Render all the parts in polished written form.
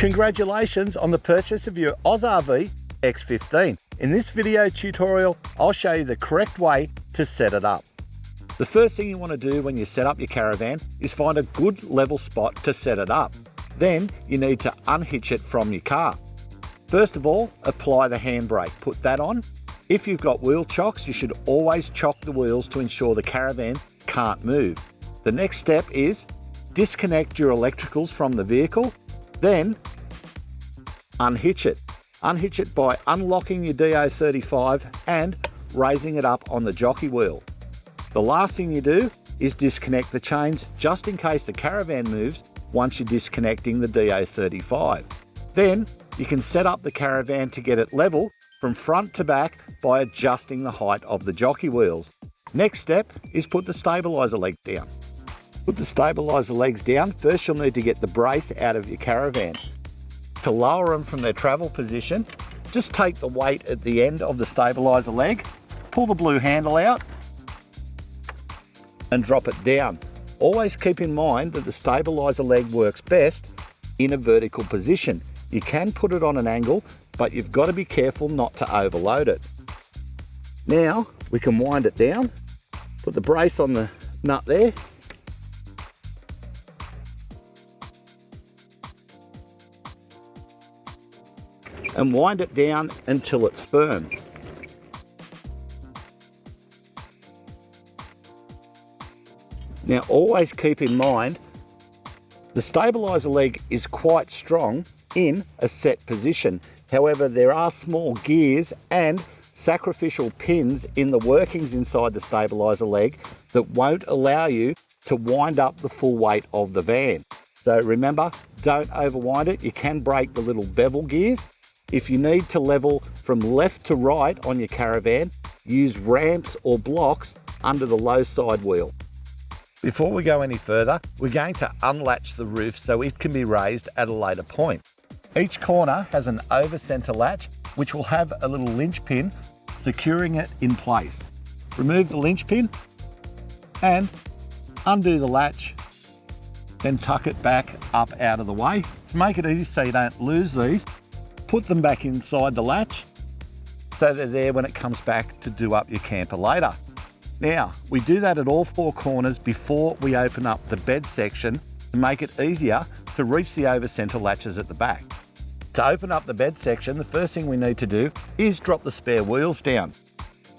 Congratulations on the purchase of your AUSRV X15. In this video tutorial, I'll show you the correct way to set it up. The first thing you want to do when you set up your caravan is find a good level spot to set it up. Then you need to unhitch it from your car. First of all, apply the handbrake. Put that on. If you've got wheel chocks, you should always chock the wheels to ensure the caravan can't move. The next step is disconnect your electricals from the vehicle. Then unhitch it. Unhitch it by unlocking your DO35 and raising it up on the jockey wheel. The last thing you do is disconnect the chains just in case the caravan moves once you're disconnecting the DO35. Then you can set up the caravan to get it level from front to back by adjusting the height of the jockey wheels. Next step is put the stabiliser leg down. Put the stabiliser legs down. First you'll need to get the brace out of your caravan. To lower them from their travel position, just take the weight at the end of the stabiliser leg, pull the blue handle out and drop it down. Always keep in mind that the stabiliser leg works best in a vertical position. You can put it on an angle, but you've got to be careful not to overload it. Now we can wind it down, put the brace on the nut there, and wind it down until it's firm. Now always keep in mind the stabiliser leg is quite strong in a set position. However, there are small gears and sacrificial pins in the workings inside the stabiliser leg that won't allow you to wind up the full weight of the van. So remember, don't overwind it. You can break the little bevel gears. If you need to level from left to right on your caravan, use ramps or blocks under the low side wheel. Before we go any further, we're going to unlatch the roof so it can be raised at a later point. Each corner has an over center latch which will have a little linch pin securing it in place. Remove the linch pin and undo the latch, then tuck it back up out of the way. To make it easy so you don't lose these, put them back inside the latch so they're there when it comes back to do up your camper later. Now, we do that at all four corners before we open up the bed section to make it easier to reach the over center latches at the back. To open up the bed section, the first thing we need to do is drop the spare wheels down.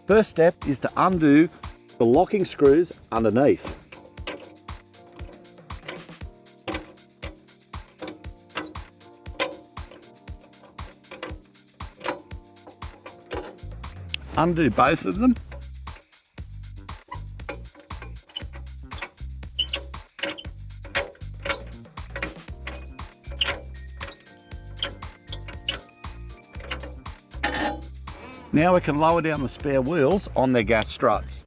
First step is to undo the locking screws underneath. Undo both of them. Now we can lower down the spare wheels on their gas struts.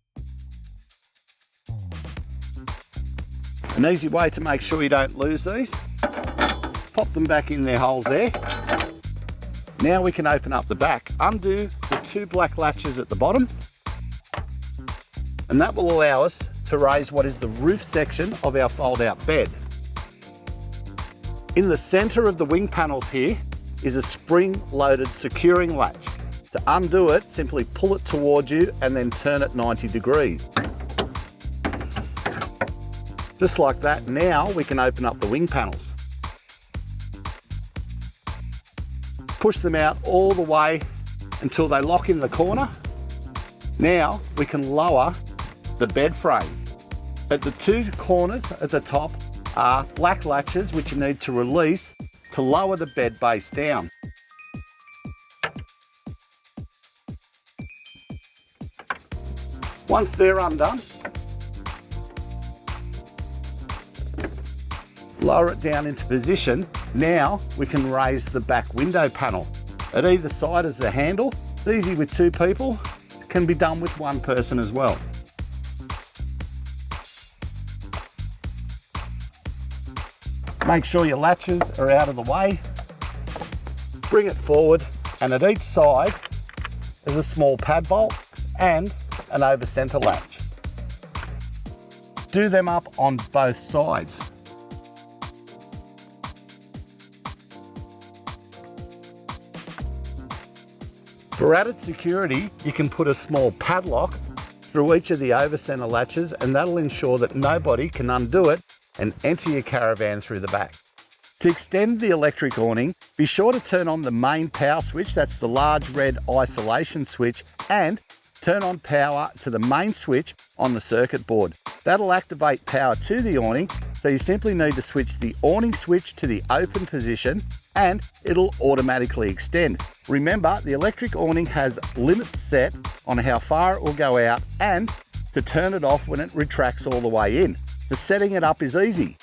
An easy way to make sure you don't lose these, pop them back in their holes there. Now we can open up the back, undo the two black latches at the bottom, and that will allow us to raise what is the roof section of our fold-out bed. In the center of the wing panels here is a spring-loaded securing latch. To undo it, simply pull it towards you and then turn it 90 degrees. Just like that, now we can open up the wing panels. Push them out all the way until they lock in the corner. Now we can lower the bed frame. At the two corners at the top are black latches which you need to release to lower the bed base down. Once they're undone, lower it down into position. Now we can raise the back window panel. At either side is the handle. It's easy with two people. It can be done with one person as well. Make sure your latches are out of the way. Bring it forward, and at each side is a small pad bolt and an over center latch. Do them up on both sides. For added security, you can put a small padlock through each of the over-center latches, and that'll ensure that nobody can undo it and enter your caravan through the back. To extend the electric awning, be sure to turn on the main power switch, that's the large red isolation switch, and turn on power to the main switch on the circuit board. That'll activate power to the awning, so you simply need to switch the awning switch to the open position and it'll automatically extend. Remember, the electric awning has limits set on how far it will go out and to turn it off when it retracts all the way in. The setting it up is easy.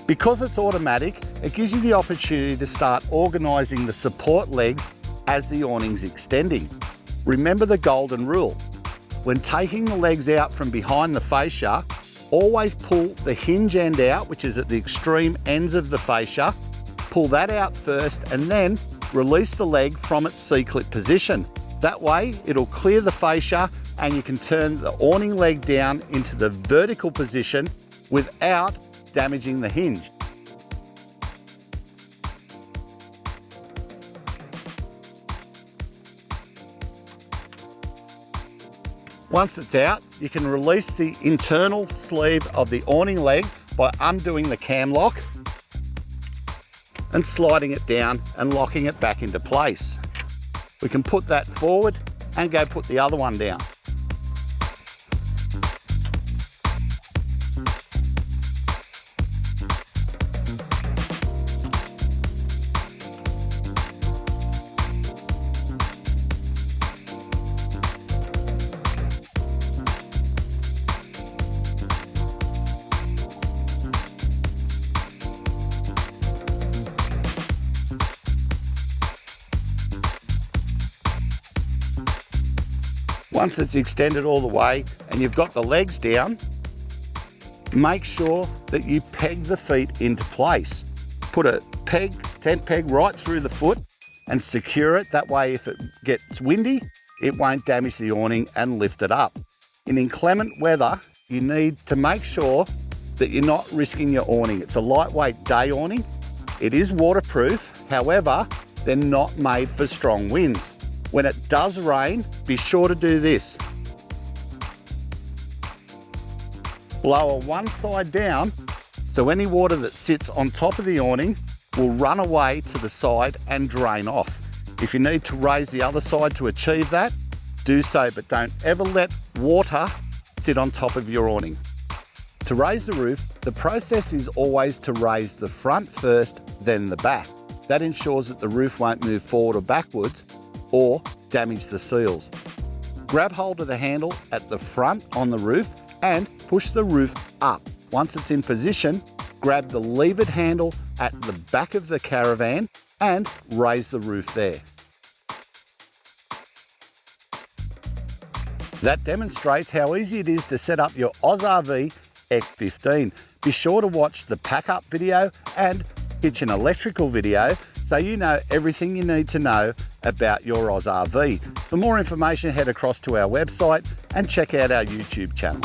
Because it's automatic, it gives you the opportunity to start organising the support legs as the awning's extending. Remember the golden rule. When taking the legs out from behind the fascia, always pull the hinge end out, which is at the extreme ends of the fascia. Pull that out first and then release the leg from its C-clip position. That way it'll clear the fascia and you can turn the awning leg down into the vertical position without damaging the hinge. Once it's out, you can release the internal sleeve of the awning leg by undoing the cam lock and sliding it down and locking it back into place. We can put that forward and go put the other one down. Once it's extended all the way and you've got the legs down, make sure that you peg the feet into place. Put a tent peg right through the foot and secure it. That way if it gets windy, it won't damage the awning and lift it up. In inclement weather, you need to make sure that you're not risking your awning. It's a lightweight day awning. It is waterproof, however, they're not made for strong winds. When it does rain, be sure to do this. Lower one side down so any water that sits on top of the awning will run away to the side and drain off. If you need to raise the other side to achieve that, do so, but don't ever let water sit on top of your awning. To raise the roof, the process is always to raise the front first, then the back. That ensures that the roof won't move forward or backwards or damage the seals. Grab hold of the handle at the front on the roof and push the roof up. Once it's in position, grab the levered handle at the back of the caravan and raise the roof there. That demonstrates how easy it is to set up your AUSRV X15. Be sure to watch the pack-up video and Hitching electrical video so you know everything you need to know about your AUSRV. For more information, head across to our website and check out our YouTube channel.